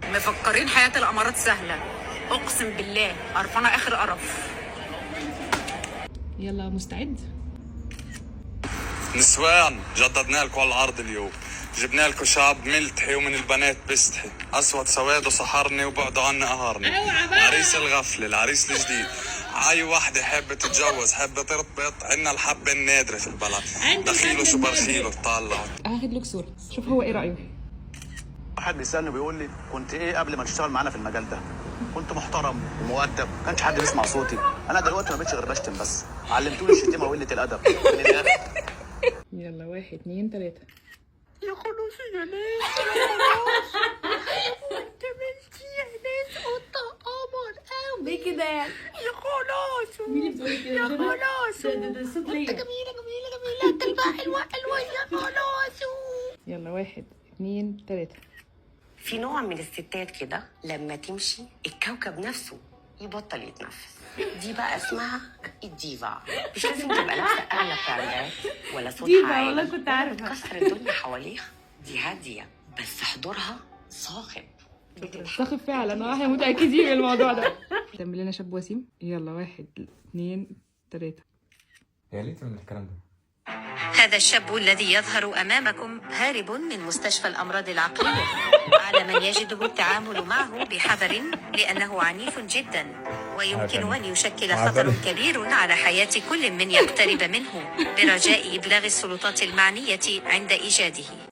مفكرين حياة الأمارات سهلة، أقسم بالله قرفانة آخر قرف. يلا مستعد؟ نسوان جددنا لكم العرض اليوم. جبنا لكم شعب ملتحي ومن البنات بيستحي، اسود سواد وسحرني وبعدوا عنا قهرني. عريس الغفله، العريس الجديد. اي وحده حابه تتجوز، حابه ترتبط، عنا الحبه النادره في البلد. دخيله شو برخيله طالعوا. هاخد لك صورة، شوف هو ايه رأيه. واحد بيسالني بيقول لي كنت ايه قبل ما تشتغل معانا في المجال ده؟ كنت محترم ومؤدب، ما كانش حد بيسمع صوتي. انا دلوقتي ما بقتش غير بشتم بس. علمتوني الشتيمه وقله الادب. من الاخر. يلا 1 2 3. يا خلاص يا ناس، يا خلاص. وانت بنتي يا ناس قطة قمر قوي. ليه كده يعني؟ يا خلاص. مين اللي بتقولي كده؟ يا خلاص. ده الصوت ليا. جميلة جميلة جميلة، كلبة حلوة حلوة يا خلاص. يلا 1 2 3. في نوع من الستات كده لما تمشي الكوكب نفسه يبطل يتنفس. دي بقى اسمها الديفا. مش لازم تبقى لابسه اغلى براندات ولا صوتها ديفا، عالي والله كنت عارفة. بتكسر الدنيا حواليها. دي هاديه بس حضورها صاخب. صاخب فعلا، احنا متأكدين من الموضوع ده. تعمل لنا شاب وسيم. يلا 1 2 3. يا ليت من الكلام ده. هذا الشاب الذي يظهر أمامكم هارب من مستشفى الأمراض العقلية. على من يجب التعامل معه بحذر لأنه عنيف جدا ويمكن أن يشكل خطر كبير على حياة كل من يقترب منه، برجاء إبلاغ السلطات المعنية عند إيجاده.